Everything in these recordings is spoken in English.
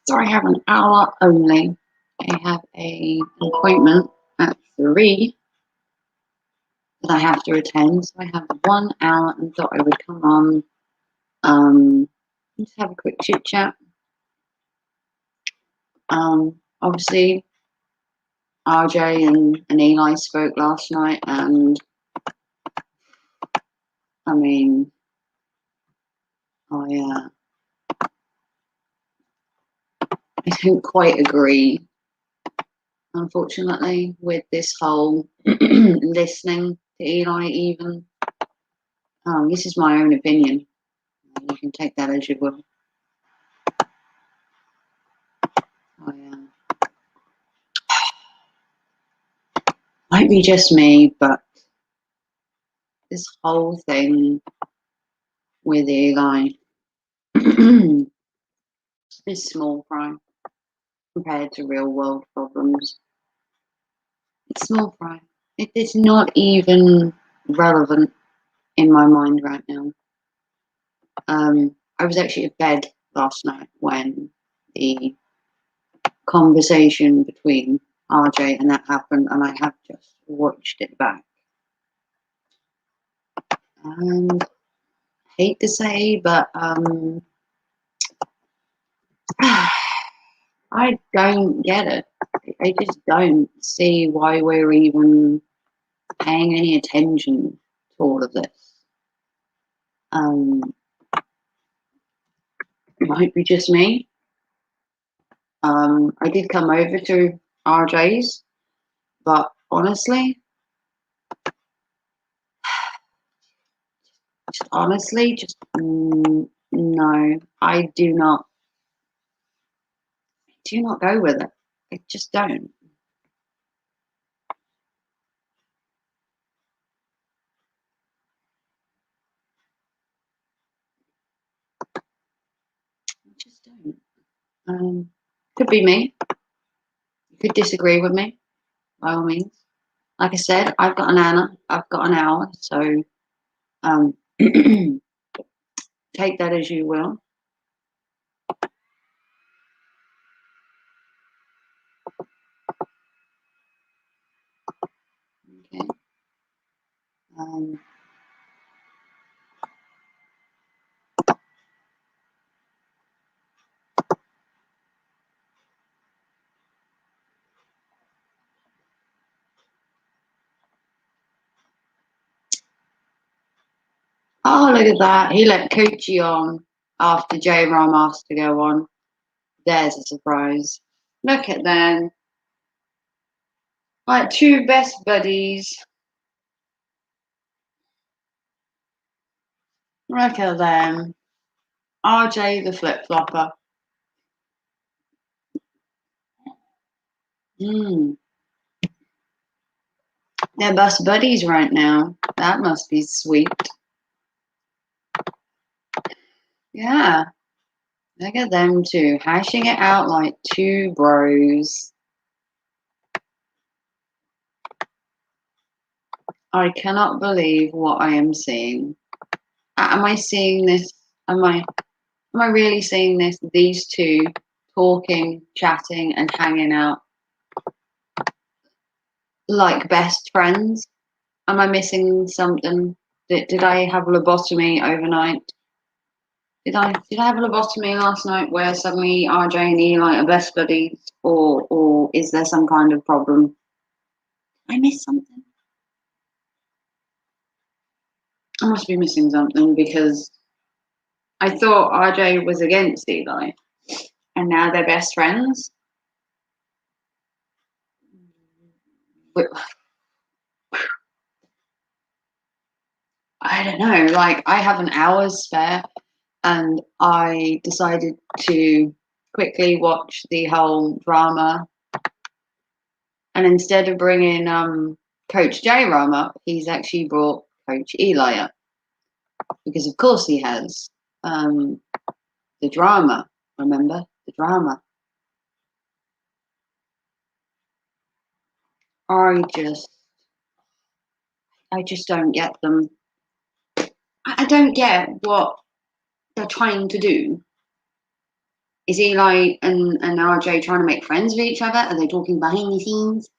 So I have an hour only. I have an appointment at 3 that I have to attend. So I have 1 hour and thought I would come on, just have a quick chit chat. Obviously, RJ and Eli spoke last night, and I mean, I don't quite agree, unfortunately, with this whole listening to Eli. Even this is my own opinion. You can take that as you will. Might be just me, but this whole thing with Eli is small fry compared to real world problems. It's small fry. It is not even relevant in my mind right now. I was actually at bed last night when the conversation between RJ and that happened, and I have just watched it back. And I hate to say, but I don't get it. I just don't see why we're even paying any attention to all of this. It might be just me. I did come over to RJ's, but honestly, no, I do not go with it. I just don't. I just don't. Could be me. You could disagree with me, by all means. Like I said, I've got an hour, so take that as you will. Okay. Oh, look at that. He let Coochie on after J Rom asked to go on. There's a surprise. Look at them. Like two best buddies. Look at them. RJ the flip flopper. They're best buddies right now. That must be sweet. Yeah. Look at them two, hashing it out like two bros. I cannot believe what I am seeing. Am I seeing this? Am I really seeing this? These two talking, chatting, and hanging out like best friends? Am I missing something? Did I have lobotomy overnight? Did I have a lobotomy last night where suddenly RJ and Eli are best buddies, or is there some kind of problem? I missed something. I must be missing something because I thought RJ was against Eli, and now they're best friends. I don't know. Like, I have an hour's spare, and I decided to quickly watch the whole drama. And instead of bringing Coach J Ram up, he's actually brought Coach Eli up because, of course, he has the drama. Remember the drama? I just I just don't get them. I don't get what they're trying to do. Is Eli and RJ trying to make friends with each other? Are they talking behind the scenes?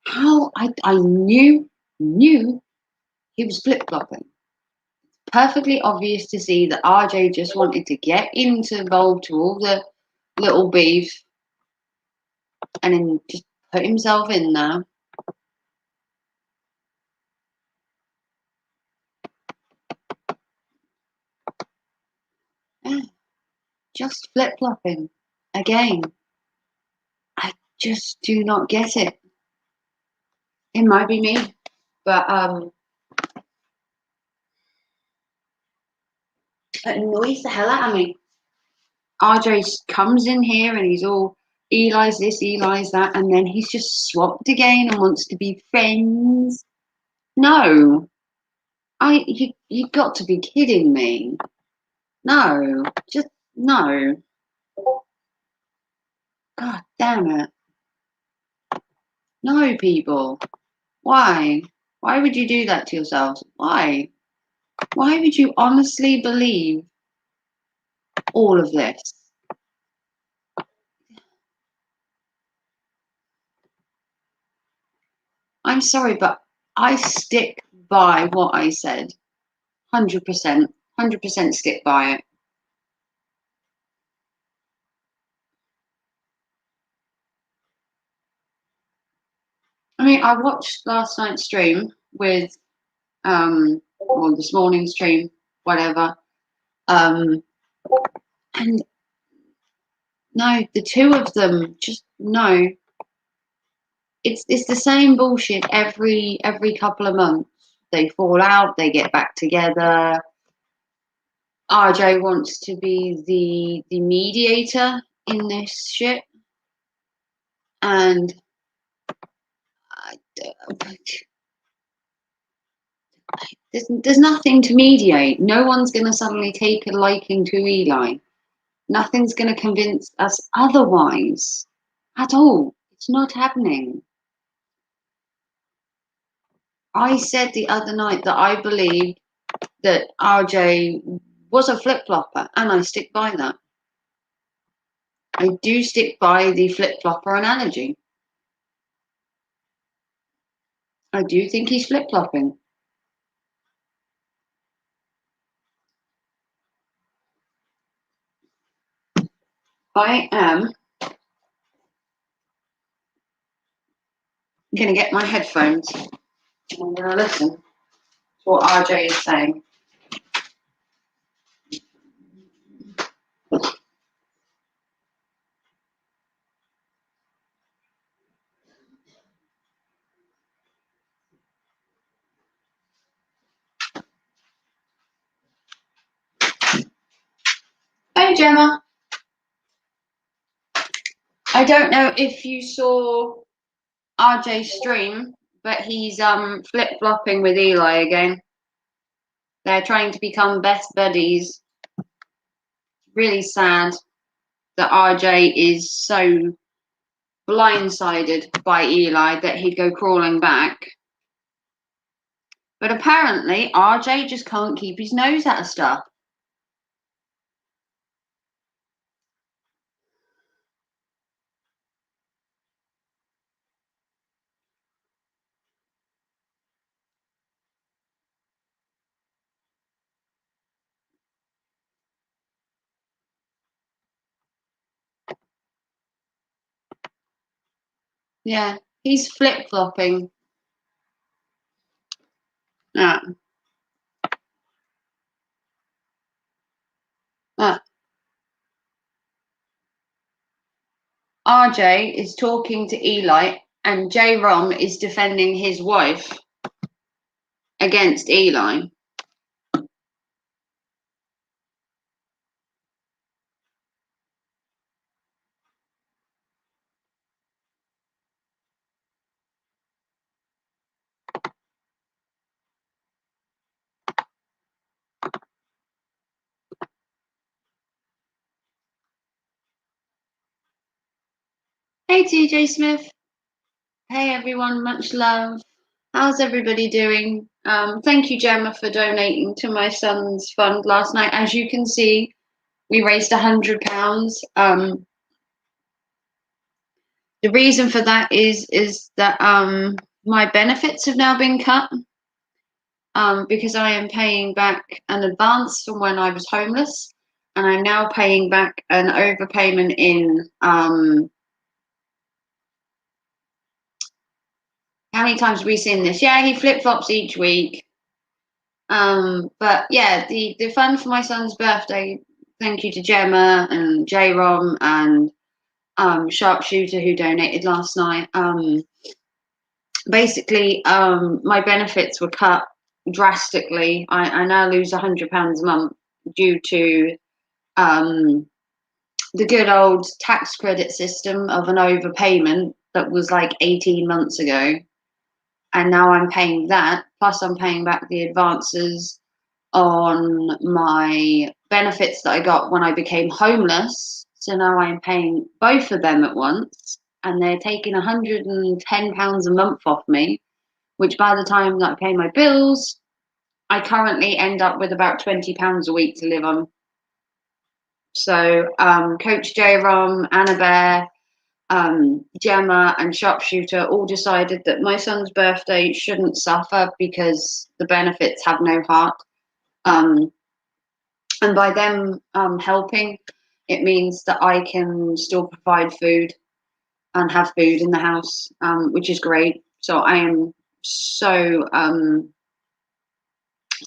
How I knew he was flip flopping. Perfectly obvious to see that RJ just wanted to get involved to all the little beef and then just put himself in there. Yeah, just flip flopping again. I just do not get it. It might be me, but it annoys the hell out of me. RJ comes in here and he's all Eli's this, Eli's that, and then he's just swapped again and wants to be friends. No, you got to be kidding me. No, just no. God damn it. No, people. Why? Why would you do that to yourselves? Why? Why would you honestly believe all of this? I'm sorry, but I stick by what I said. 100%. 100% stick by it. I mean, I watched last night's stream with, or this morning's stream, whatever. And no, the two of them just no. It's the same bullshit every couple of months. They fall out, they get back together. RJ wants to be the mediator in this shit, and I, there's nothing to mediate. No one's going to suddenly take a liking to Eli. Nothing's going to convince us otherwise at all. It's not happening. I said the other night that I believed that RJ was a flip flopper, and I stick by that. I do stick by the flip flopper analogy. I do think he's flip flopping. I am going to get my headphones. I'm going to listen to what RJ is saying. Hey Gemma, I don't know if you saw RJ's stream, but he's flip flopping with Eli again. They're trying to become best buddies. Really sad that RJ is so blindsided by Eli that he'd go crawling back. But apparently RJ just can't keep his nose out of stuff. Yeah, he's flip flopping. Yeah. RJ is talking to Eli, and J Rom is defending his wife against Eli. Hey TJ Smith. Hey everyone, much love. How's everybody doing? Thank you, Gemma, for donating to my son's fund last night. As you can see, we raised £100. The reason for that is that my benefits have now been cut because I am paying back an advance from when I was homeless, and I'm now paying back an overpayment in how many times have we seen this? Yeah, he flip flops each week. But yeah, the fund for my son's birthday. Thank you to Gemma and J-Rom and Sharpshooter who donated last night. Basically, my benefits were cut drastically. I now lose £100 a month due to the good old tax credit system of an overpayment that was like 18 months ago. And now I'm paying that, plus I'm paying back the advances on my benefits that I got when I became homeless. So now I'm paying both of them at once, and they're taking £110 a month off me, which by the time that I pay my bills, I currently end up with about £20 a week to live on. So Coach J-Rom, Annabelle, Gemma and Sharpshooter all decided that my son's birthday shouldn't suffer because the benefits have no heart. And by them helping, it means that I can still provide food and have food in the house, which is great. So I am so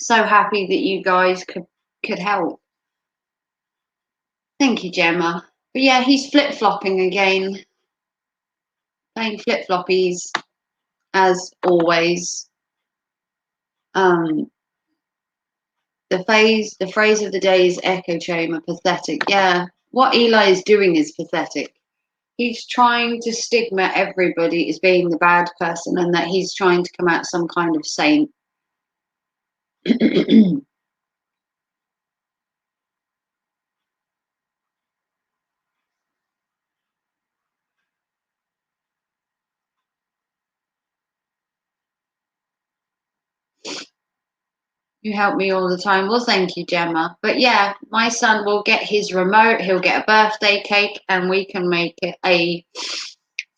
happy that you guys could help. Thank you, Gemma. But yeah, he's flip flopping again, playing flip floppies as always. The phrase of the day is echo chamber, pathetic. Yeah, what Eli is doing is pathetic. He's trying to stigma everybody as being the bad person and that he's trying to come out some kind of saint. You help me all the time. Well, thank you, Gemma. But yeah, my son will get his remote, he'll get a birthday cake, and we can make it a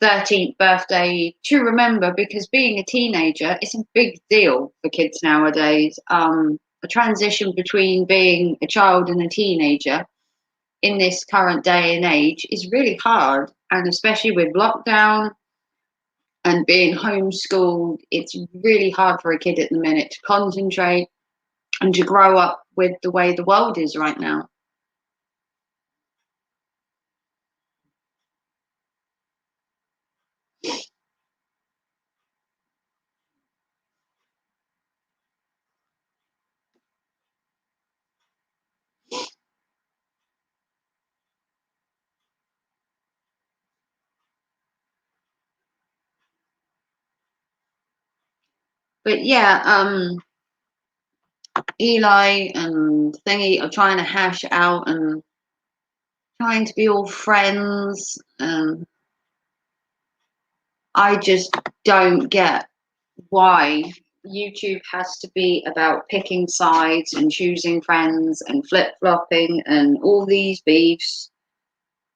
13th birthday to remember, because being a teenager is a big deal for kids nowadays. A transition between being a child and a teenager in this current day and age is really hard, and especially with lockdown and being homeschooled, it's really hard for a kid at the minute to concentrate and to grow up with the way the world is right now. But yeah, Eli and Thingy are trying to hash out and trying to be all friends, and I just don't get why YouTube has to be about picking sides and choosing friends and flip-flopping and all these beefs,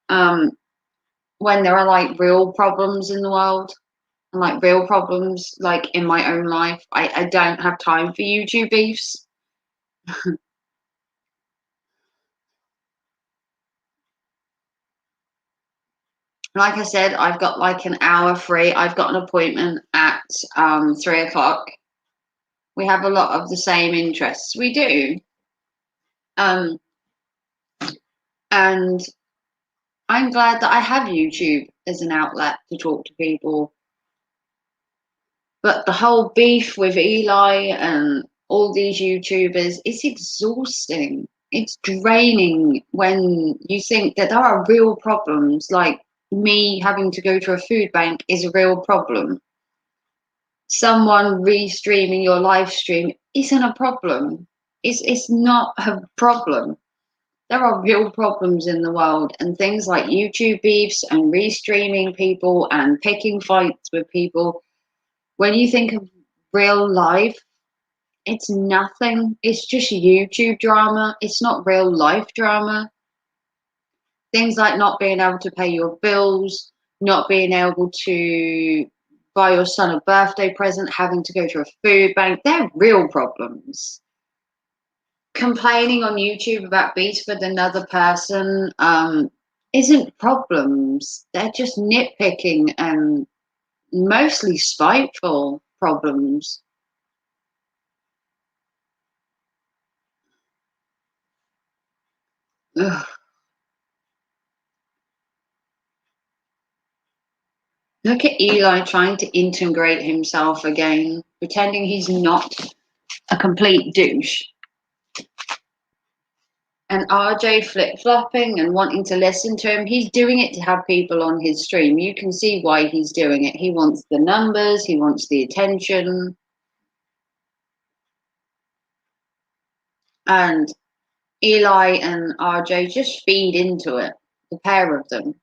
when there are like real problems in the world and like real problems like in my own life. I don't have time for YouTube beefs. Like I said, I've got like an hour free. I've got an appointment at 3 o'clock. We have a lot of the same interests. We do. Um, and I'm glad that I have YouTube as an outlet to talk to people. But the whole beef with Eli and all these YouTubers is exhausting. It's draining when you think that there are real problems, like me having to go to a food bank is a real problem. Someone restreaming your live stream isn't a problem. It's not a problem. there are real problems in the world, and things like YouTube beefs and restreaming people and picking fights with people. When you think of real life, it's nothing. It's just YouTube drama. It's not real life drama. Things like not being able to pay your bills, not being able to buy your son a birthday present, having to go to a food bank, they're real problems. Complaining on YouTube about beats with another person isn't problems. They're just nitpicking and mostly spiteful problems. Ugh. Look at Eli trying to integrate himself again, pretending he's not a complete douche. And RJ flip-flopping and wanting to listen to him. He's doing it to have people on his stream. You can see why he's doing it. He wants the numbers, he wants the attention. And Eli and RJ just feed into it, the pair of them.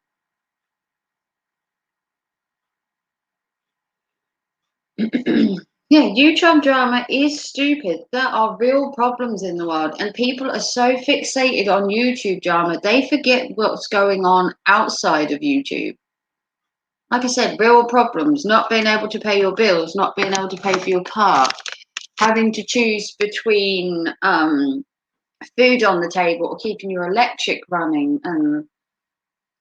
Yeah, YouTube drama is stupid. There are real problems in the world, and people are so fixated on YouTube drama, they forget what's going on outside of YouTube. Like I said, real problems, not being able to pay your bills, not being able to pay for your car, having to choose between food on the table or keeping your electric running. And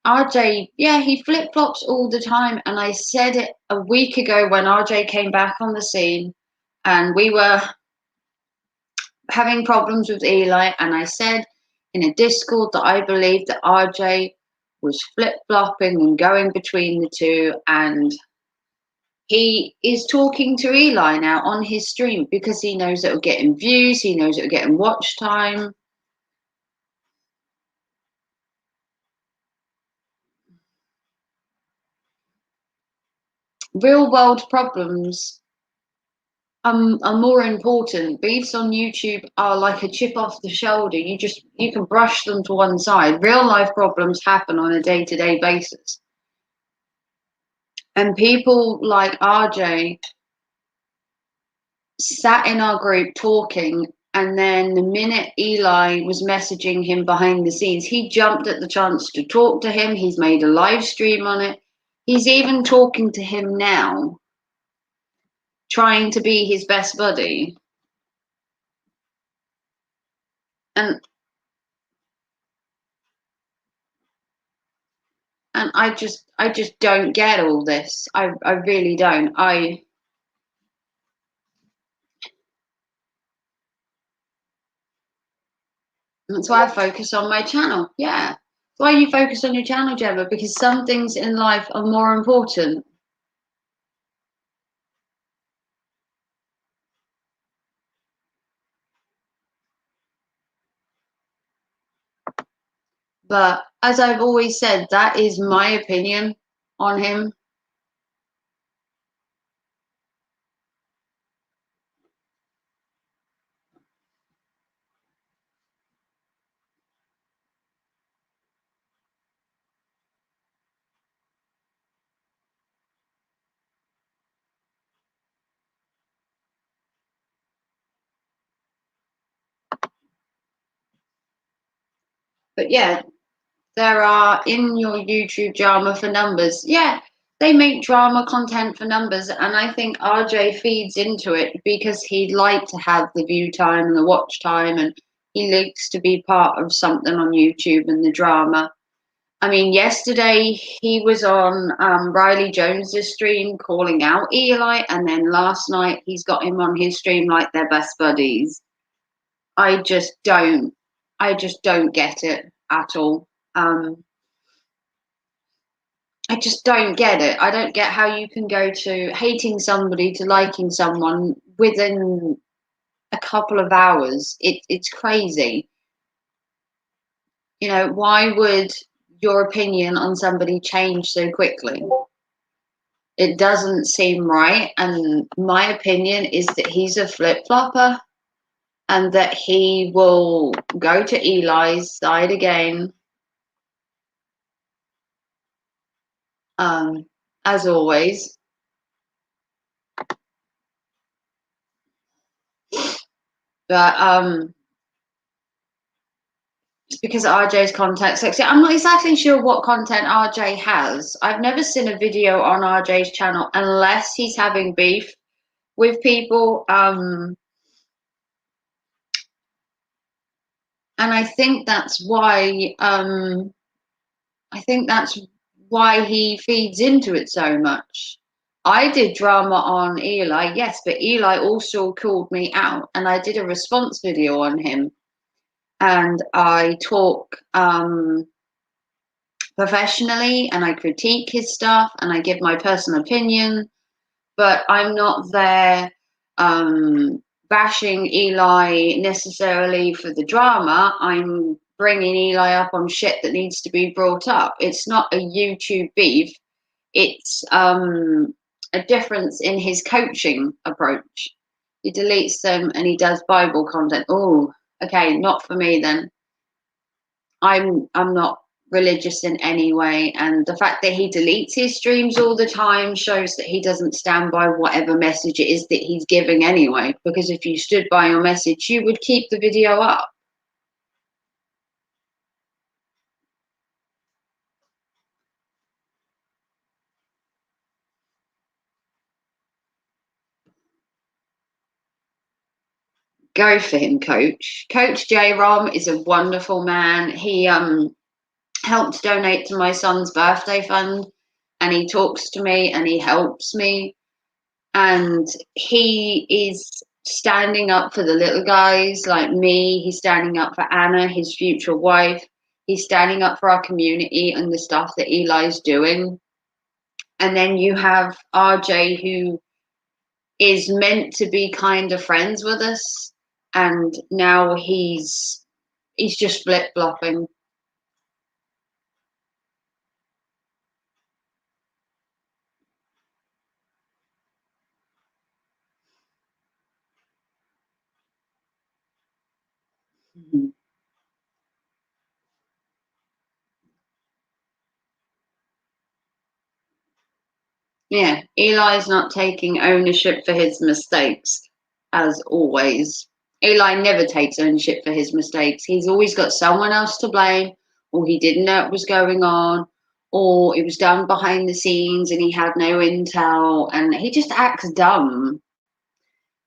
RJ, yeah, he flip flops all the time. And I said it a week ago when RJ came back on the scene and we were having problems with Eli. And I said in a Discord that I believed that RJ was flip flopping and going between the two. And he is talking to Eli now on his stream because he knows it'll get him views, he knows it'll get him watch time. Real world problems are more important. Beefs on YouTube are like a chip off the shoulder. You can brush them to one side. Real life problems happen on a day-to-day basis. And people like RJ sat in our group talking, and then the minute Eli was messaging him behind the scenes, he jumped at the chance to talk to him. He's made a live stream on it. He's even talking to him now, trying to be his best buddy. And I just don't get all this. I really don't. That's why I focus on my channel. Yeah. That's why you focus on your channel, Gemma, because some things in life are more important. But as I've always said, that is my opinion on him. But yeah, there are in your YouTube drama for numbers. Yeah, they make drama content for numbers, and I think RJ feeds into it because he'd like to have the view time and the watch time, and he likes to be part of something on YouTube and the drama. I mean, yesterday he was on Riley Jones's stream calling out Eli, and then last night he's got him on his stream like they're best buddies. I just don't get it at all. I just don't get it. I don't get how you can go to hating somebody to liking someone within a couple of hours. It's crazy. You know, why would your opinion on somebody change so quickly? It doesn't seem right. And my opinion is that he's a flip flopper. and that he will go to Eli's side again, as always. But it's because RJ's content's sexy. I'm not exactly sure what content RJ has. I've never seen a video on RJ's channel unless he's having beef with people. And I think that's why he feeds into it so much. I did drama on Eli, yes, but Eli also called me out, and I did a response video on him. And I talk professionally, and I critique his stuff, and I give my personal opinion, but I'm not there bashing Eli necessarily for the drama. I'm bringing Eli up on shit that needs to be brought up. It's not a YouTube beef. It's a difference in his coaching approach. He deletes them and he does Bible content. Oh, okay, not for me then. I'm not religious in any way, and the fact that he deletes his streams all the time shows that he doesn't stand by whatever message it is that he's giving anyway, because if you stood by your message you would keep the video up. Go for him, Coach J Rom is a wonderful man. He helped donate to my son's birthday fund, and he talks to me and he helps me, and he is standing up for the little guys like me. He's standing up for Anna, his future wife. He's standing up for our community and the stuff that Eli's doing. And then you have RJ, who is meant to be kind of friends with us, and now he's just flip-flopping. Mhm. Yeah, Eli's not taking ownership for his mistakes, as always. Eli never takes ownership for his mistakes. He's always got someone else to blame, or he didn't know it was going on, or it was done behind the scenes and he had no intel, and he just acts dumb.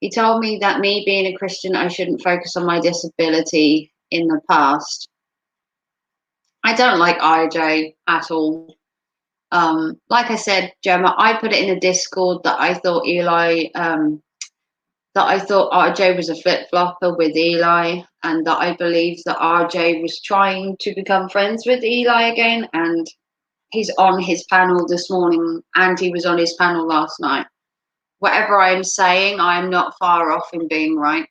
He told me that me being a Christian, I shouldn't focus on my disability in the past. I don't like RJ at all. Like I said, Gemma, I put it in a Discord that I thought RJ was a flip flopper with Eli, and that I believe that RJ was trying to become friends with Eli again. And he's on his panel this morning, and he was on his panel last night. Whatever I'm saying, I'm not far off in being right,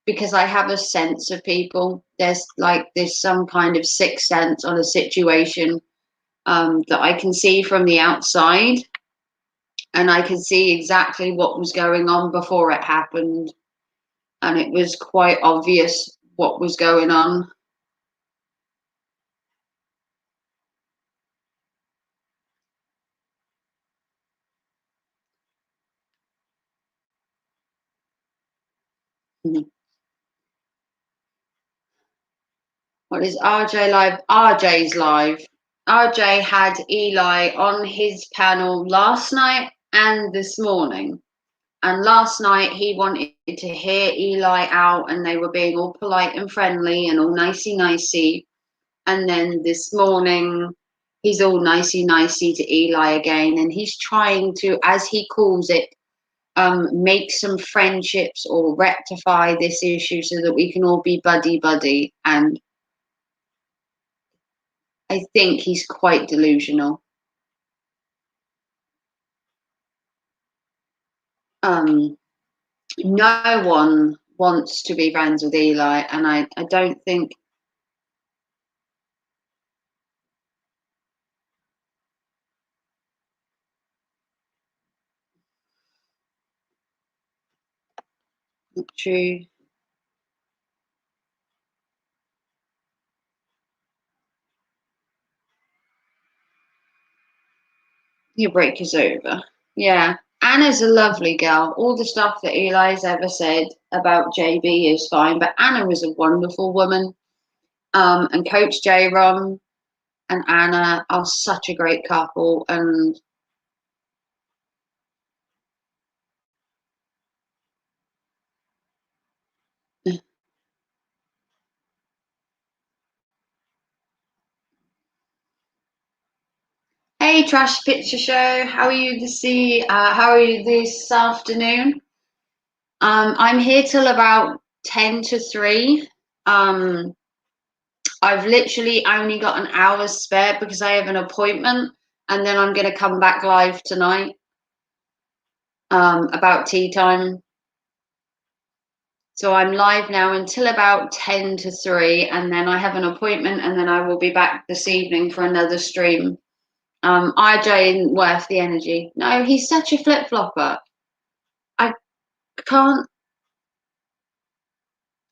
because I have a sense of people. There's some kind of sixth sense on a situation that I can see from the outside, and I could see exactly what was going on before it happened, and it was quite obvious what was going on. What is RJ live? RJ's live. RJ had Eli on his panel last night and this morning. And last night he wanted to hear Eli out, and they were being all polite and friendly and all nicey nicey. And then this morning he's all nicey nicey to Eli again, and he's trying to, as he calls it, make some friendships or rectify this issue so that we can all be buddy buddy. And I think he's quite delusional. No one wants to be friends with Eli, and I don't think. Not true. Your break is over. Yeah. Anna's a lovely girl. All the stuff that Eli's ever said about JB is fine, but Anna was a wonderful woman. And Coach J Rom and Anna are such a great couple. And hey, Trash Picture Show, how are you how are you this afternoon? I'm here till about 10 to 3. Um, I've literally only got an hour spare because I have an appointment, and then I'm going to come back live tonight about tea time. So I'm live now until about 10 to 3, and then I have an appointment, and then I will be back this evening for another stream. RJ isn't worth the energy. No, he's such a flip flopper. I can't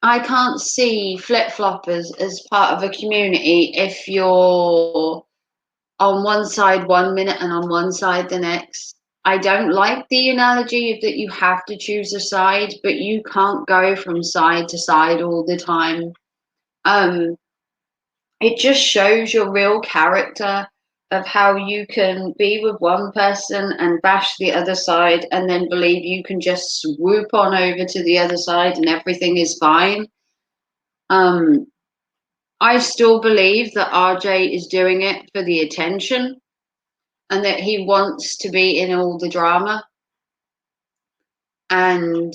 I can't see flip floppers as part of a community if you're on one side 1 minute and on one side the next. I don't like the analogy that you have to choose a side, but you can't go from side to side all the time. Um, it just shows your real character of how you can be with one person and bash the other side and then believe you can just swoop on over to the other side and everything is fine. Um, I still believe that RJ is doing it for the attention and that he wants to be in all the drama. And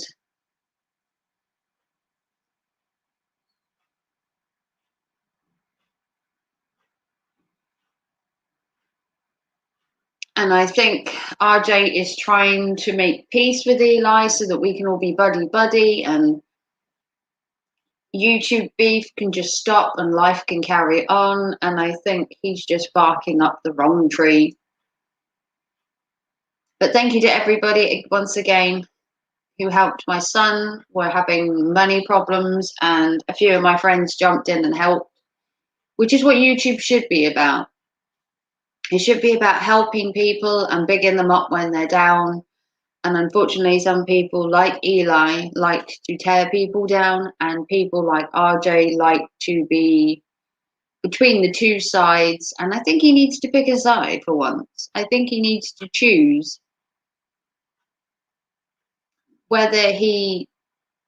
I think RJ is trying to make peace with Eli so that we can all be buddy buddy and YouTube beef can just stop and life can carry on. And I think he's just barking up the wrong tree. But thank you to everybody once again who helped my son. We're having money problems, and a few of my friends jumped in and helped, which is what YouTube should be about. It should be about helping people and bigging them up when they're down. And unfortunately, some people like Eli like to tear people down, and people like RJ like to be between the two sides. And I think he needs to pick a side for once. I think he needs to choose whether he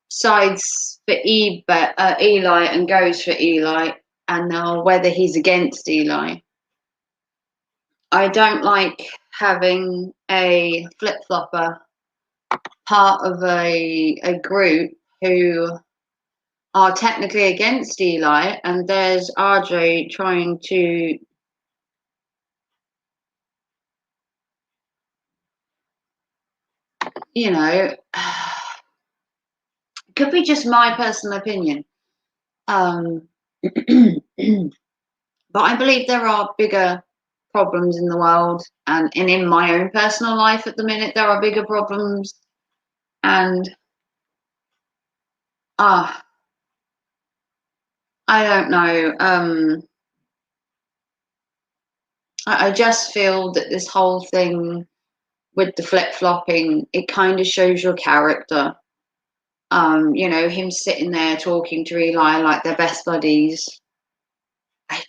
sides for Eli and goes for Eli, and whether he's against Eli. I don't like having a flip flopper part of a group who are technically against Eli, and there's RJ trying to, you know, could be just my personal opinion. But I believe there are bigger problems in the world, and in my own personal life at the minute, there are bigger problems. And I don't know. I just feel that this whole thing with the flip flopping, it kind of shows your character. Him sitting there talking to Eli like they're best buddies.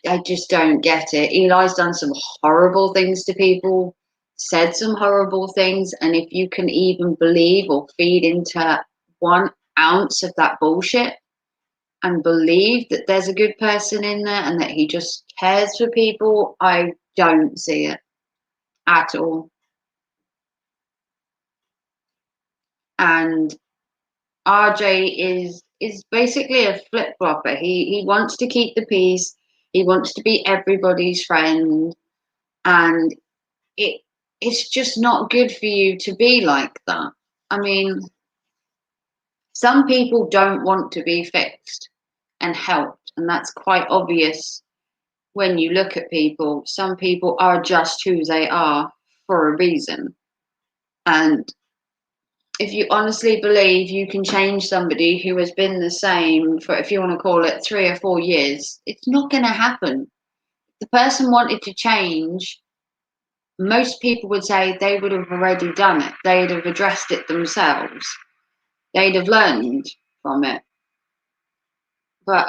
I just don't get it. Eli's done some horrible things to people, said some horrible things, and if you can even believe or feed into 1 ounce of that bullshit and believe that there's a good person in there and that he just cares for people, I don't see it at all. And RJ is basically a flip flopper. He wants to keep the peace. He wants to be everybody's friend, and it's just not good for you to be like that. I mean, some people don't want to be fixed and helped, and that's quite obvious when you look at people. Some people are just who they are for a reason, and if you honestly believe you can change somebody who has been the same for, if you want to call it, 3 or 4 years, it's not going to happen. If the person wanted to change, most people would say they would have already done it. They'd have addressed it themselves. They'd have learned from it. But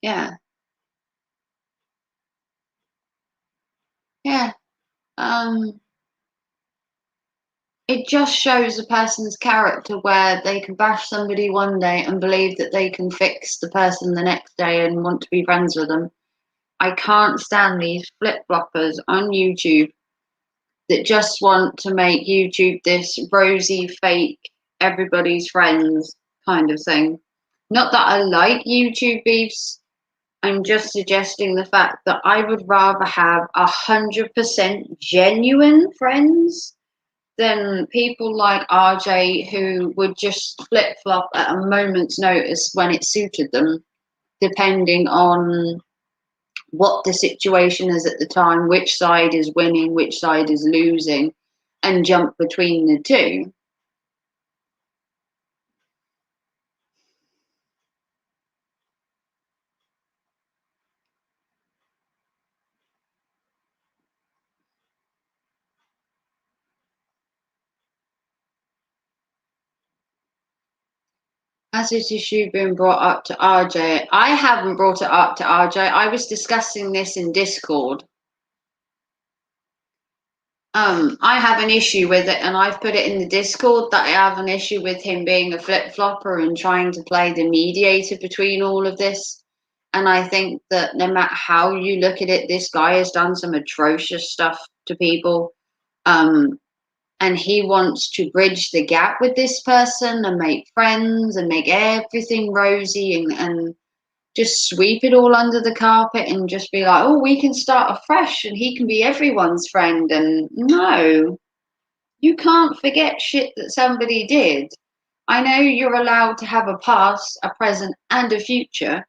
yeah, yeah. Um, it just shows a person's character where they can bash somebody one day and believe that they can fix the person the next day and want to be friends with them. I can't stand these flip floppers on YouTube that just want to make YouTube this rosy, fake, everybody's friends kind of thing. Not that I like YouTube beefs. I'm just suggesting the fact that I would rather have 100% genuine friends than people like RJ who would just flip flop at a moment's notice when it suited them, depending on what the situation is at the time, which side is winning, which side is losing, and jump between the two. Has this issue been brought up to RJ? I haven't brought it up to RJ. I was discussing this in Discord. I have an issue with it, and I've put it in the Discord that I have an issue with him being a flip flopper and trying to play the mediator between all of this. And I think that no matter how you look at it, this guy has done some atrocious stuff to people. Um, and he wants to bridge the gap with this person and make friends and make everything rosy and just sweep it all under the carpet and just be like, oh, we can start afresh and he can be everyone's friend. And no, you can't forget shit that somebody did. I know you're allowed to have a past, a present, and a future,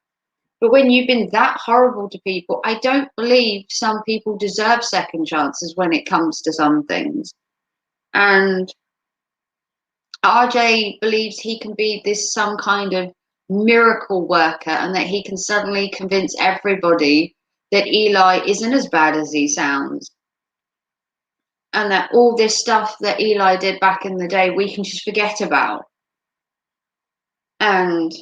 but when you've been that horrible to people, I don't believe some people deserve second chances when it comes to some things. And RJ believes he can be this some kind of miracle worker and that he can suddenly convince everybody that Eli isn't as bad as he sounds. And that all this stuff that Eli did back in the day, we can just forget about. And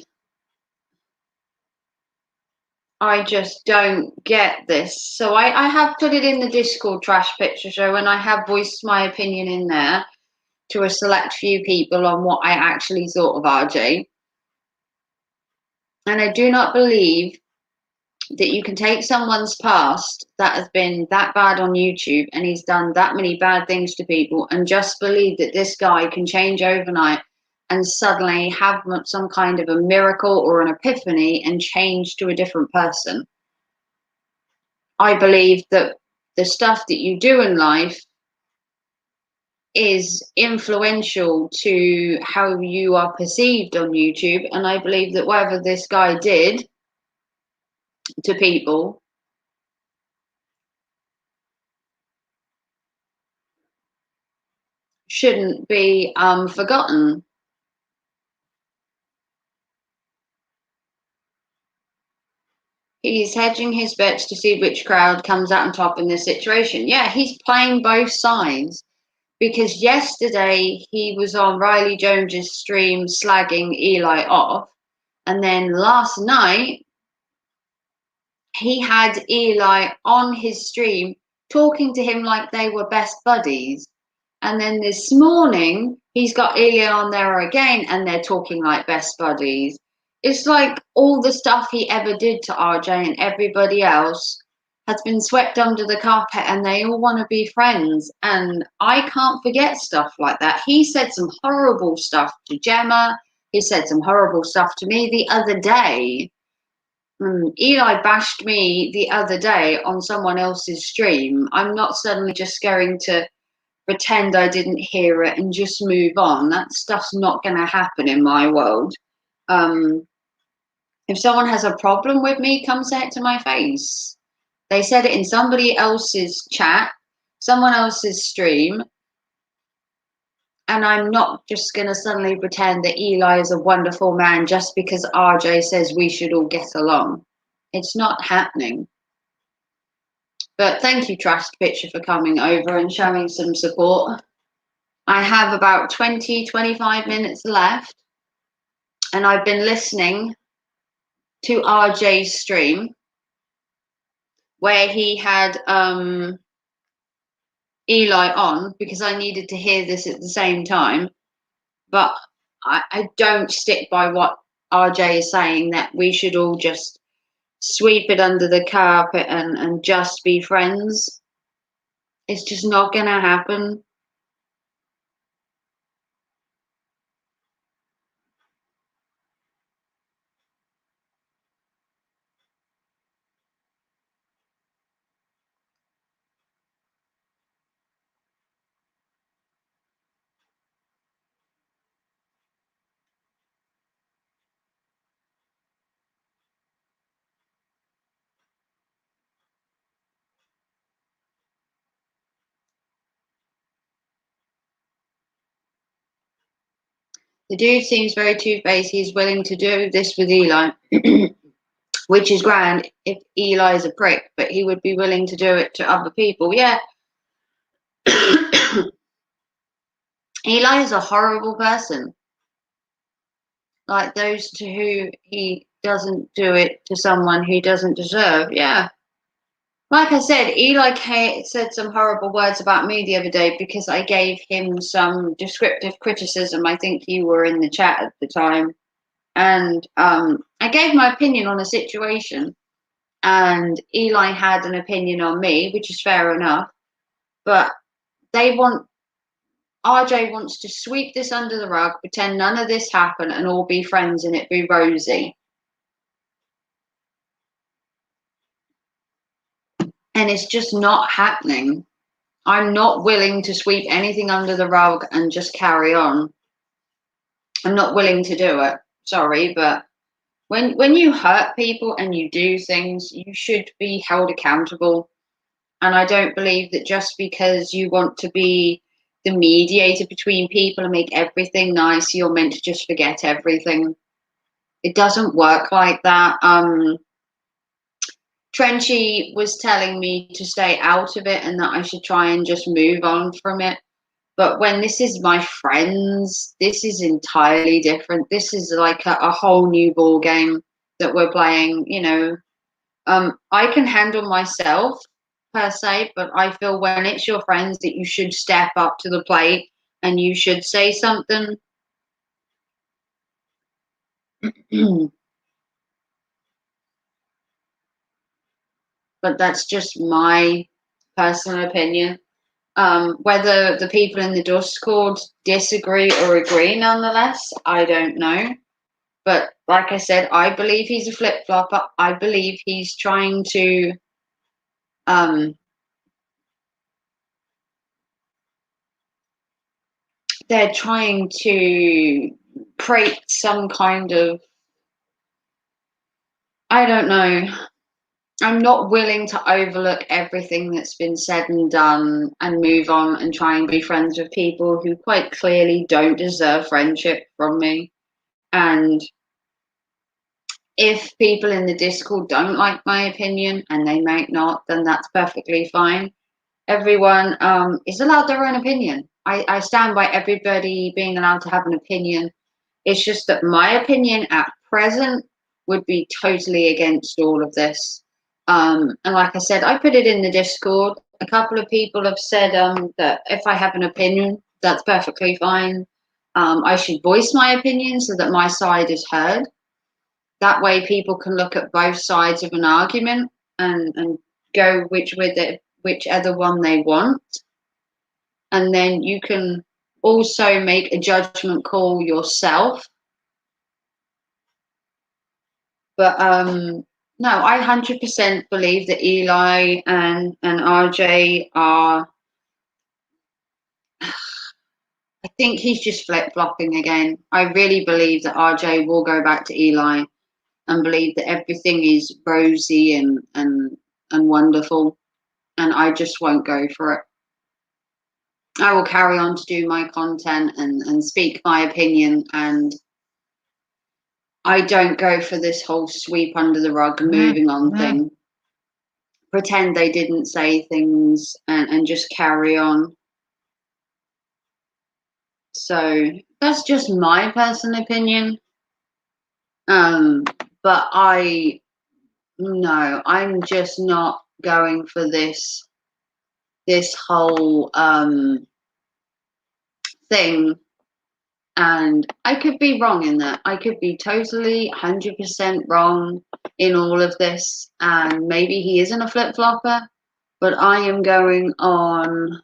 I just don't get this. So I have put it in the Discord Trash Picture Show and I have voiced my opinion in there to a select few people on what I actually thought of RJ. And I do not believe that you can take someone's past that has been that bad on YouTube and he's done that many bad things to people and just believe that this guy can change overnight and suddenly have some kind of a miracle or an epiphany and change to a different person. I believe that the stuff that you do in life is influential to how you are perceived on YouTube. And I believe that whatever this guy did to people shouldn't be forgotten. He's hedging his bets to see which crowd comes out on top in this situation. Yeah, he's playing both sides because yesterday he was on Riley Jones's stream slagging Eli off, and then last night he had Eli on his stream talking to him like they were best buddies. And then this morning, he's got Ilya on there again, and they're talking like best buddies. It's like all the stuff he ever did to RJ and everybody else has been swept under the carpet, and they all want to be friends. And I can't forget stuff like that. He said some horrible stuff to Gemma. He said some horrible stuff to me the other day. Eli bashed me the other day on someone else's stream. I'm not suddenly just going to pretend I didn't hear it and just move on. That stuff's not going to happen in my world. Um, If someone has a problem with me, come say it to my face. They said it in somebody else's chat, someone else's stream, and I'm not just going to suddenly pretend that Eli is a wonderful man just because RJ says we should all get along. It's not happening. But thank you, Trust Picture, for coming over and showing some support. I have about 20-25 minutes left, and I've been listening to RJ's stream where he had Eli on because I needed to hear this at the same time. But I don't stick by what RJ is saying, that we should all just sweep it under the carpet and just be friends. It's just not going to happen. The dude seems very two-faced. He's willing to do this with Eli, which is grand if Eli is a prick, but he would be willing to do it to other people. Yeah. Eli is a horrible person. Like those to who he doesn't do it to someone he doesn't deserve. Yeah. Like I said, Eli said some horrible words about me the other day because I gave him some descriptive criticism. I think you were in the chat at the time. And I gave my opinion on a situation, and Eli had an opinion on me, which is fair enough. But RJ wants to sweep this under the rug, pretend none of this happened, and all be friends and it be rosy. And it's just not happening. I'm not willing to sweep anything under the rug and just carry on. I'm not willing to do it. Sorry, but when you hurt people and you do things, you should be held accountable. And I don't believe that just because you want to be the mediator between people and make everything nice, you're meant to just forget everything. It doesn't work like that. Trenchy was telling me to stay out of it and that I should try and just move on from it. But when this is my friends, this is entirely different. This is like a whole new ball game that we're playing. I can handle myself per se, but I feel when it's your friends that you should step up to the plate and you should say something. But that's just my personal opinion. Whether the people in the Discord disagree or agree, nonetheless, I don't know. But like I said, I believe he's a flip flopper. I believe he's trying to they're trying to create some kind of, I don't know. I'm not willing to overlook everything that's been said and done and move on and try and be friends with people who quite clearly don't deserve friendship from me. And if people in the Discord don't like my opinion, and they might not, then that's perfectly fine. Everyone is allowed their own opinion. I stand by everybody being allowed to have an opinion. It's just that my opinion at present would be totally against all of this. And like I said, I put it in the Discord. A couple of people have said that if I have an opinion, that's perfectly fine. I should voice my opinion so that my side is heard. That way people can look at both sides of an argument and go whichever one they want. And then you can also make a judgment call yourself. But no, I 100% believe that Eli and RJ are, I think he's just flip-flopping again. I really believe that RJ will go back to Eli. and believe that everything is rosy and wonderful, and I just won't go for it. I will carry on to do my content and speak my opinion, and I don't go for this whole sweep under the rug and moving on thing. Pretend they didn't say things and just carry on. So that's just my personal opinion. But no, I'm just not going for this whole thing. And I could be wrong in that. I could be totally 100% wrong in all of this. And maybe he isn't a flip flopper, but I am going on.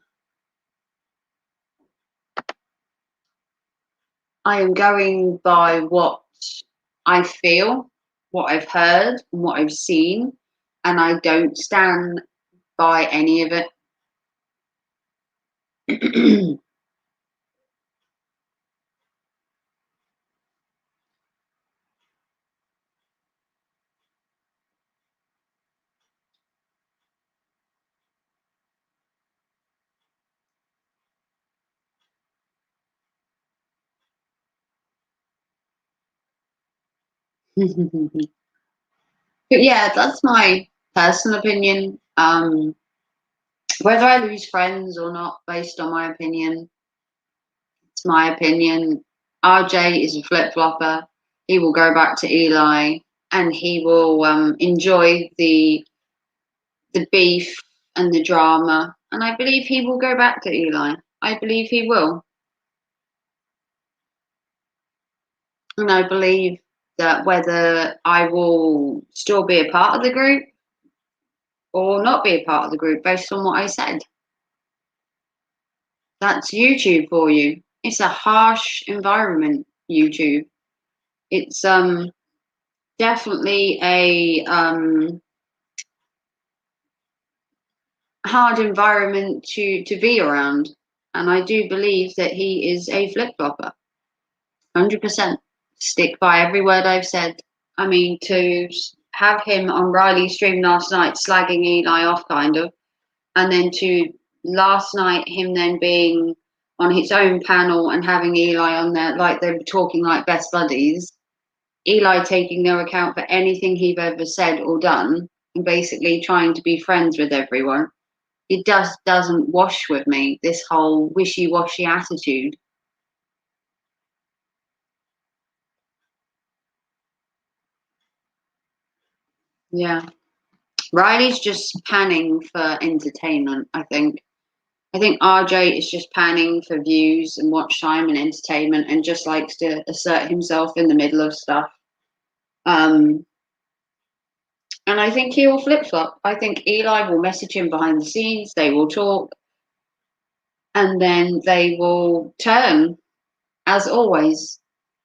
I am going by what I feel, what I've heard, and what I've seen, and I don't stand by any of it. But yeah, that's my personal opinion. Whether I lose friends or not, based on my opinion, it's my opinion. RJ is a flip flopper. He will go back to Eli, and he will enjoy the beef and the drama. And I believe he will go back to Eli. I believe he will. And I believe that whether I will still be a part of the group or not be a part of the group based on what I said. That's YouTube for you. It's a harsh environment, YouTube. It's definitely a hard environment to be around. And I do believe that he is a flip flopper. 100%. Stick by every word I've said. I mean, to have him on Riley's stream last night slagging Eli off, kind of, and then to last night him then being on his own panel and having Eli on there like they were talking like best buddies. Eli taking no account for anything he've ever said or done, and basically trying to be friends with everyone. It doesn't wash with me, this whole wishy-washy attitude. Yeah. Riley's just panning for entertainment, I think. I think RJ is just panning for views and watch time and entertainment and just likes to assert himself in the middle of stuff. And I think he will flip flop. I think Eli will message him behind the scenes, they will talk, and then they will turn, as always.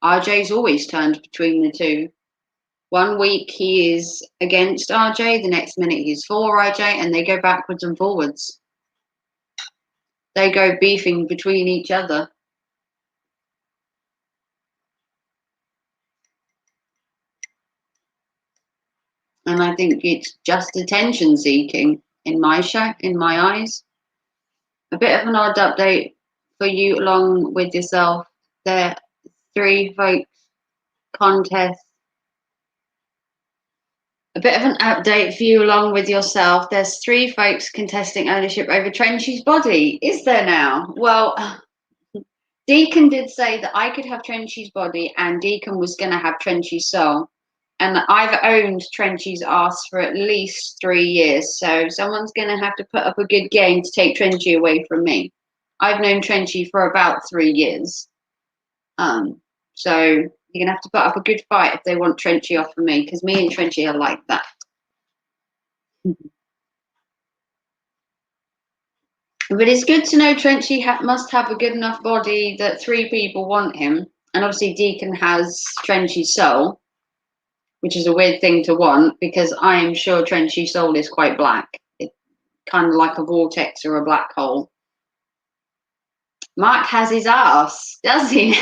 RJ's always turned between the two. One week he is against RJ, the next minute he's for RJ, and they go backwards and forwards. They go beefing between each other. And I think it's just attention seeking in my eyes. A bit of an odd update for you along with yourself. There 3 folks contest. A bit of an update for you along with yourself. There's 3 folks contesting ownership over Trenchy's body. Is there now? Well, Deacon did say that I could have Trenchy's body and Deacon was going to have Trenchy's soul. And I've owned Trenchy's ass for at least 3 years. So someone's going to have to put up a good game to take Trenchy away from me. I've known Trenchy for about 3 years. So you're going to have to put up a good fight if they want Trenchy off of me, because me and Trenchy are like that. But it's good to know Trenchy must have a good enough body that 3 people want him. And obviously Deacon has Trenchy's soul, which is a weird thing to want, because I am sure Trenchy's soul is quite black. It's kind of like a vortex or a black hole. Mark has his ass, does he?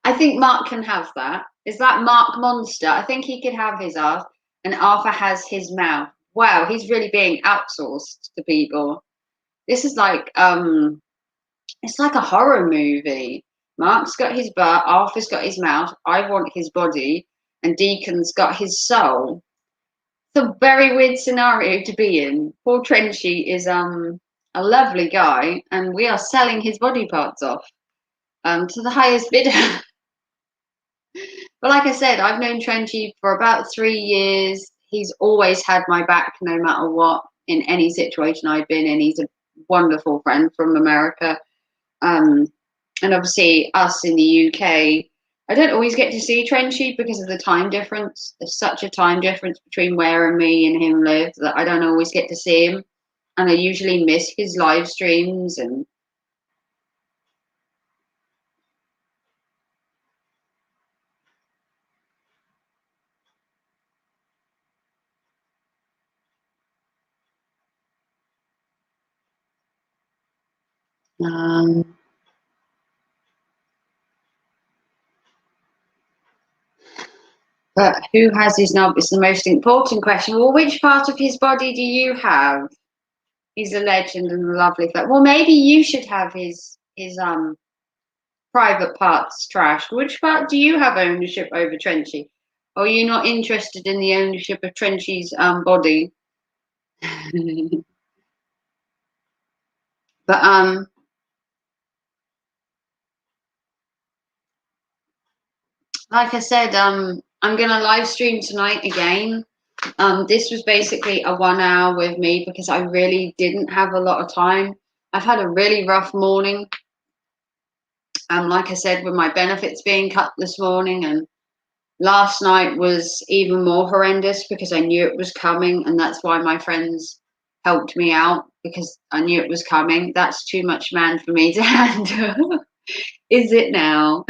I think Mark can have that. Is that Mark Monster? I think he could have his ass, and Arthur has his mouth. Wow, he's really being outsourced to people. This is like it's like a horror movie. Mark's got his butt, Arthur's got his mouth, I want his body, and Deacon's got his soul. It's a very weird scenario to be in. Paul Trenchy is a lovely guy, and we are selling his body parts off to the highest bidder. But like I said, I've known Trenchy for about 3 years. He's always had my back no matter what, in any situation I've been in. He's a wonderful friend from America. And obviously, us in the UK, I don't always get to see Trenchy because of the time difference. There's such a time difference between where me and him live that I don't always get to see him. And I usually miss his live streams and um, but who has his knob is the most important question. Well, which part of his body do you have? He's a legend and a lovely fellow. Well, maybe you should have his private parts trashed. Which part do you have ownership over, Trenchy? Or are you not interested in the ownership of Trenchy's body? But like I said, I'm gonna live stream tonight again. This was basically a 1 hour with me because I really didn't have a lot of time. I've had a really rough morning. Like I said, with my benefits being cut this morning, and last night was even more horrendous because I knew it was coming, and that's why my friends helped me out because I knew it was coming. That's too much man for me to handle. Is it now?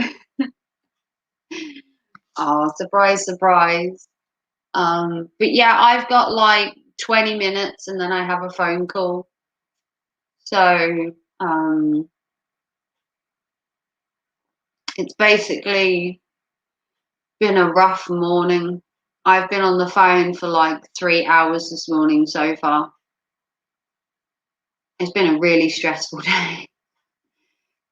Oh, surprise, surprise. But yeah, I've got like 20 minutes and then I have a phone call. So it's basically been a rough morning. I've been on the phone for like 3 hours this morning so far. It's been a really stressful day.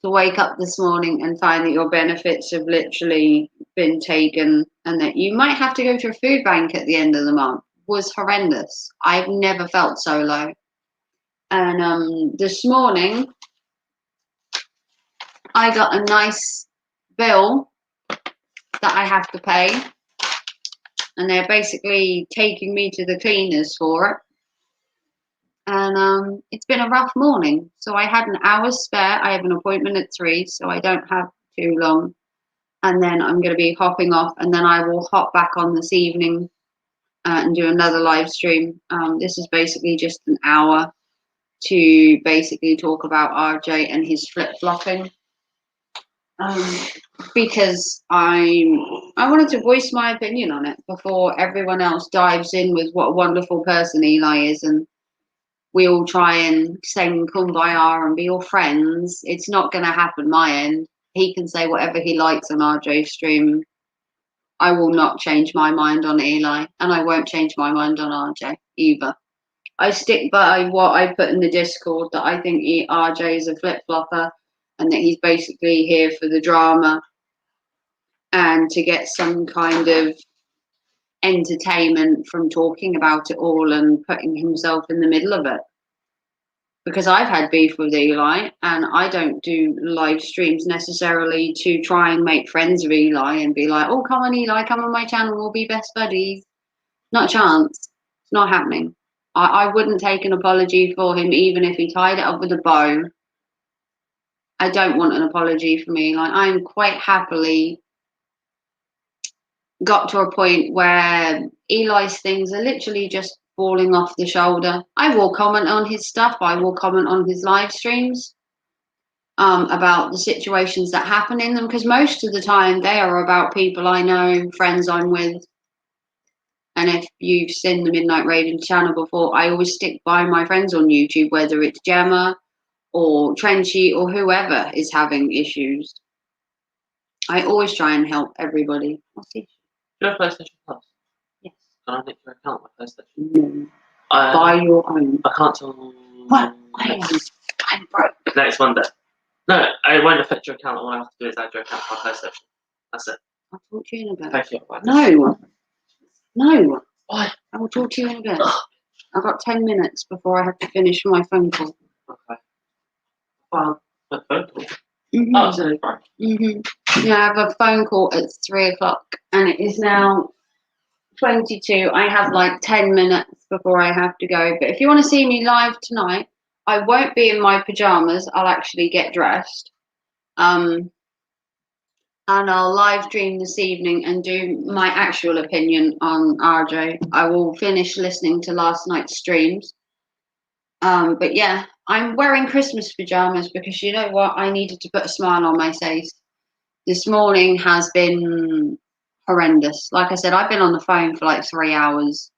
To wake up this morning and find that your benefits have literally been taken and that you might have to go to a food bank at the end of the month was horrendous. I've never felt so low. And this morning, I got a nice bill that I have to pay, and they're basically taking me to the cleaners for it. And it's been a rough morning. So I had an hour's spare. I have an appointment at 3, so I don't have too long. And then I'm going to be hopping off, and then I will hop back on this evening and do another live stream. This is basically just an hour to basically talk about RJ and his flip-flopping. Because I wanted to voice my opinion on it before everyone else dives in with what a wonderful person Eli is, and we all try and sing Kumbaya and be all friends. It's not going to happen my end. He can say whatever he likes on RJ's stream. I will not change my mind on Eli, and I won't change my mind on RJ either. I stick by what I put in the Discord, that I think RJ is a flip-flopper and that he's basically here for the drama and to get some kind of entertainment from talking about it all and putting himself in the middle of it. Because I've had beef with Eli, and I don't do live streams necessarily to try and make friends with Eli and be like, oh, come on, Eli, come on my channel, we'll be best buddies. Not a chance. It's not happening. I wouldn't take an apology for him even if he tied it up with a bow. I don't want an apology from Eli. I'm quite happily got to a point where Eli's things are literally just falling off the shoulder. I will comment on his stuff. I will comment on his live streams about the situations that happen in them, because most of the time they are about people I know, friends I'm with. And if you've seen the Midnight Raven channel before, I always stick by my friends on YouTube, whether it's Gemma or Trenchy or whoever is having issues. I always try and help everybody. What's the issue? Do you have PlayStation Plus? Yes. Can I nick your account with PlayStation? No. Buy your own. I can't till What? I'm broke. next Monday. No, it won't affect your account. All I have to do is add your account to my PlayStation. That's it. I'll talk to you in a bit. Thank you. No. No. Why? I will talk to you in a bit. I've got 10 minutes before I have to finish my phone call. Okay. Well, a phone call. Mm-hmm. Oh, so right. Mm-hmm. Yeah, I have a phone call at 3 o'clock, and it is now 22. I have like 10 minutes before I have to go. But if you want to see me live tonight, I won't be in my pajamas. I'll actually get dressed. And I'll live stream this evening and do my actual opinion on RJ. I will finish listening to last night's streams. But yeah, I'm wearing Christmas pajamas because you know what? I needed to put a smile on my face. This morning has been horrendous. Like I said, I've been on the phone for like 3 hours.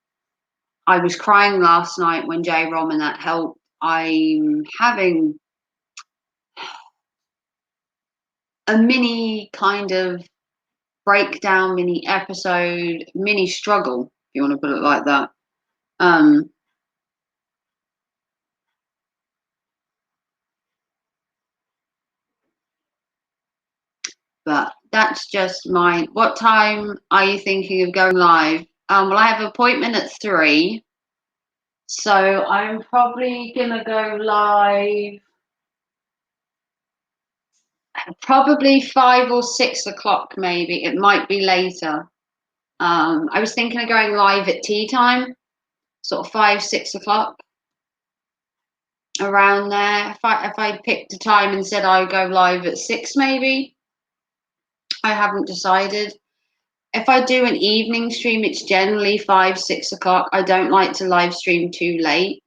I was crying last night when J Rom and that helped. I'm having a mini kind of breakdown, mini episode, mini struggle, if you want to put it like that. But that's just mine. What time are you thinking of going live? Well, I have an appointment at 3, so I'm probably gonna go live probably 5 or 6 o'clock, maybe. It might be later. I was thinking of going live at tea time, sort of 5, 6 o'clock, around there. If I picked a time and said I'd go live at 6, maybe. I haven't decided. If I do an evening stream, it's generally 5, 6 o'clock. I don't like to live stream too late.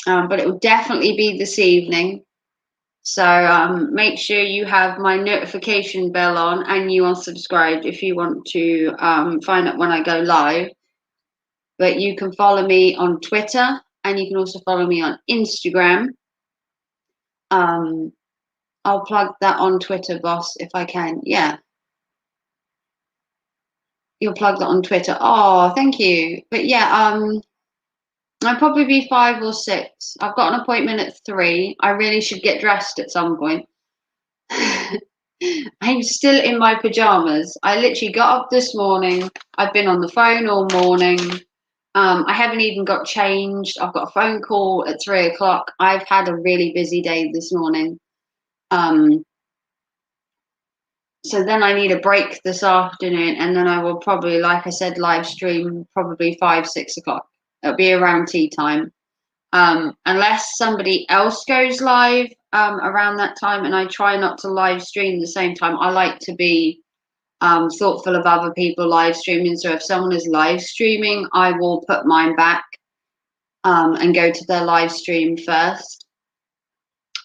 But it will definitely be this evening. So make sure you have my notification bell on and you are subscribed if you want to find out when I go live. But you can follow me on Twitter and you can also follow me on Instagram. I'll plug that on Twitter, boss, if I can. Yeah. You'll plug that on Twitter. Oh, thank you. But yeah, I'll probably be 5 or 6. I've got an appointment at 3. I really should get dressed at some point. I'm still in my pajamas. I literally got up this morning. I've been on the phone all morning. I haven't even got changed. I've got a phone call at 3 o'clock. I've had a really busy day this morning. So then I need a break this afternoon, and then I will probably, like I said, live stream probably 5, 6 o'clock. It'll be around tea time. Unless somebody else goes live around that time, and I try not to live stream the same time. I like to be thoughtful of other people live streaming. So if someone is live streaming, I will put mine back and go to their live stream first.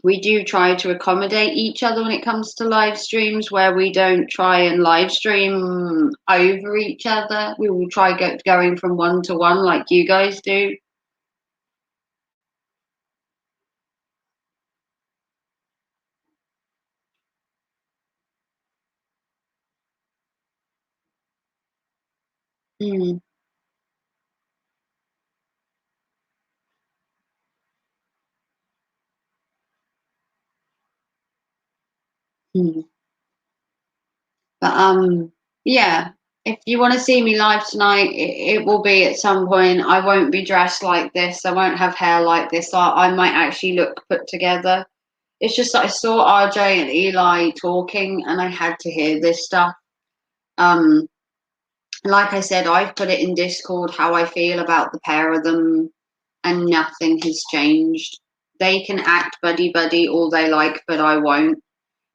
We do try to accommodate each other when it comes to live streams, where we don't try and live stream over each other. We will try going from one to one like you guys do. Mm. Mm. But yeah, if you want to see me live tonight, it will be at some point. I won't be dressed like this. I won't have hair like this. I might actually look put together. It's just that I saw RJ and Eli talking, and I had to hear this stuff. Like I said, I've put it in Discord how I feel about the pair of them, and nothing has changed. They can act buddy buddy all they like, but I won't.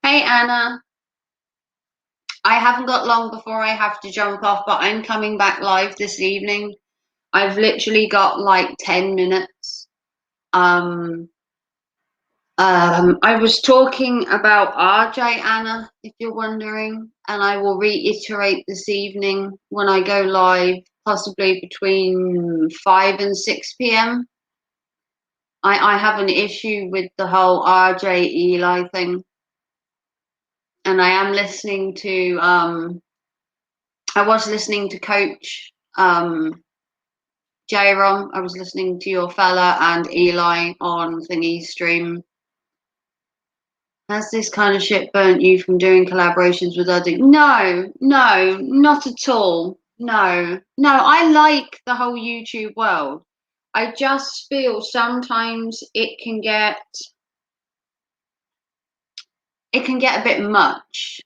Hey Anna, I haven't got long before I have to jump off, but I'm coming back live this evening. I've literally got like 10 minutes. I was talking about RJ, Anna, if you're wondering, and I will reiterate this evening when I go live, possibly between 5 and 6 p.m. I have an issue with the whole RJ Eli thing. and I am listening to I was listening to Coach J-Rom. I was listening to your fella and Eli on Thingy's stream. Has this kind of shit burnt you from doing collaborations with other? No, not at all. No, I like the whole YouTube world. I just feel sometimes it can get a bit much.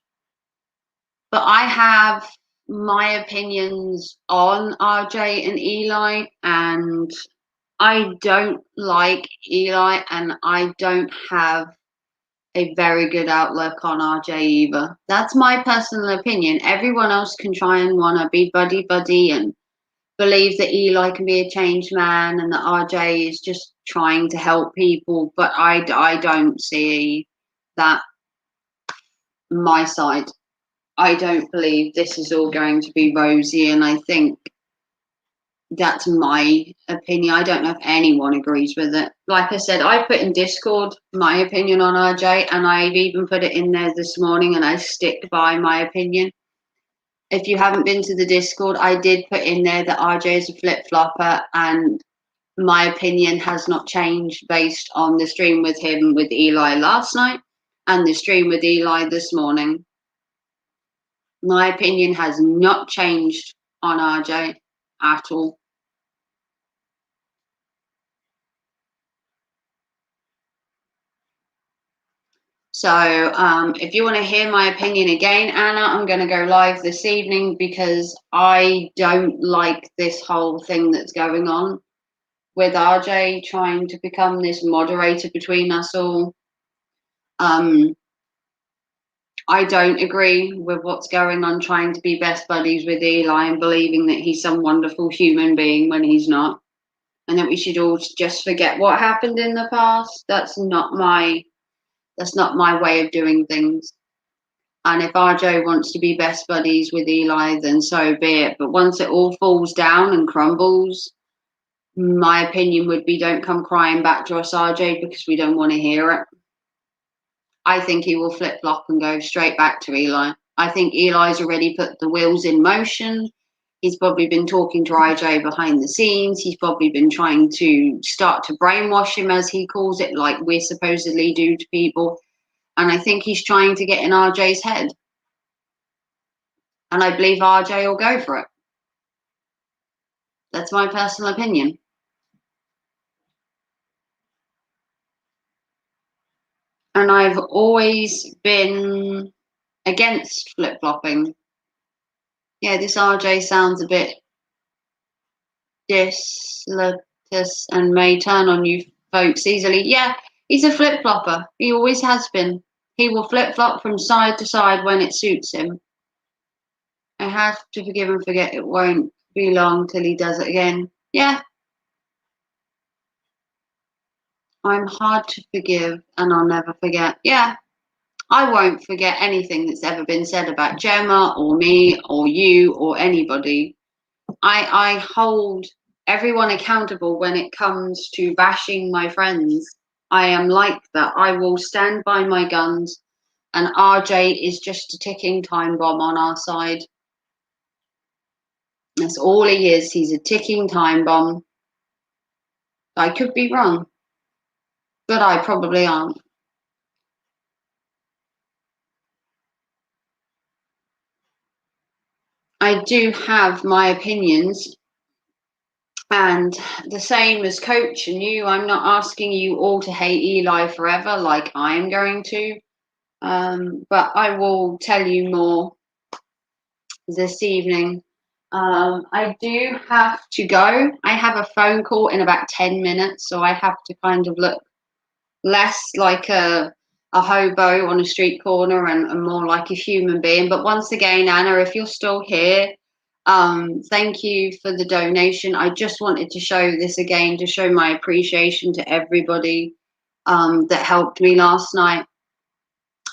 But I have my opinions on RJ and Eli, and I don't like Eli, and I don't have a very good outlook on RJ either. That's my personal opinion. Everyone else can try and want to be buddy and believe that Eli can be a changed man and that RJ is just trying to help people, but I don't see that my side. I don't believe this is all going to be rosy, and I think that's my opinion. I don't know if anyone agrees with it. Like I said, I put in Discord my opinion on RJ, and I've even put it in there this morning, and I stick by my opinion. If you haven't been to the Discord, I did put in there that RJ is a flip-flopper, and my opinion has not changed based on the stream with him with Eli last night and the stream with Eli this morning. My opinion has not changed on RJ at all. So if you want to hear my opinion again, Anna, I'm going to go live this evening because I don't like this whole thing that's going on with RJ trying to become this moderator between us all. I don't agree with what's going on trying to be best buddies with Eli and believing that he's some wonderful human being when he's not. And that we should all just forget what happened in the past. That's not my way of doing things. And if RJ wants to be best buddies with Eli, then so be it. But once it all falls down and crumbles, my opinion would be don't come crying back to us, RJ, because we don't want to hear it. I think he will flip flop and go straight back to Eli. I think Eli's already put the wheels in motion. He's probably been talking to RJ behind the scenes. He's probably been trying to start to brainwash him, as he calls it, like we supposedly do to people. And I think he's trying to get in RJ's head. And I believe RJ will go for it. That's my personal opinion. And I've always been against flip-flopping. Yeah, this RJ sounds a bit dislocatus and may turn on you folks easily. Yeah, he's a flip-flopper. He always has been. He will flip-flop from side to side when it suits him. I have to forgive and forget. It won't be long till he does it again. Yeah. I'm hard to forgive and I'll never forget. Yeah. I won't forget anything that's ever been said about Gemma or me or you or anybody. I hold everyone accountable when it comes to bashing my friends. I am like that. I will stand by my guns, and RJ is just a ticking time bomb on our side. That's all he is. He's a ticking time bomb. I could be wrong, but I probably aren't. I do have my opinions, and the same as Coach and you, I'm not asking you all to hate Eli forever like I'm going to, but I will tell you more this evening. I do have to go. I have a phone call in about 10 minutes, so I have to kind of look less like a hobo on a street corner and more like a human being. But once again, Anna, if you're still here, thank you for the donation. I just wanted to show this again to show my appreciation to everybody that helped me last night,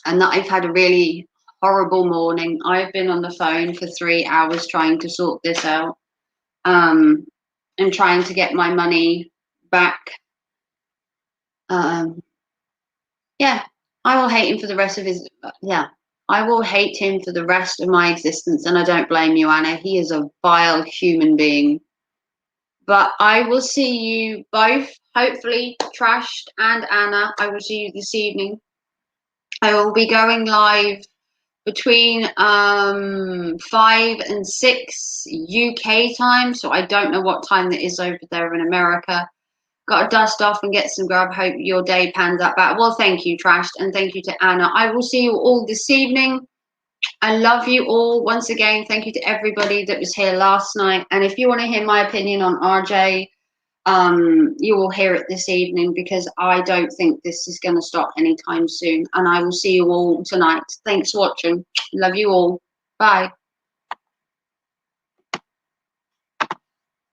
and that I've had a really horrible morning. I've been on the phone for 3 hours trying to sort this out, and trying to get my money back. Yeah, I will hate him for the rest of his. Yeah, I will hate him for the rest of my existence, and I don't blame you, Anna. He is a vile human being. But I will see you both, hopefully, Trashed and Anna. I will see you this evening. I will be going live between 5 and 6 UK time, so I don't know what time it is over there in America. Got to dust off and get some grub. Hope your day pans out better. Well, thank you, Trashed, and thank you to Anna. I will see you all this evening. I love you all. Once again, thank you to everybody that was here last night. And if you want to hear my opinion on RJ, you will hear it this evening, because I don't think this is going to stop anytime soon. And I will see you all tonight. Thanks for watching. Love you all. Bye.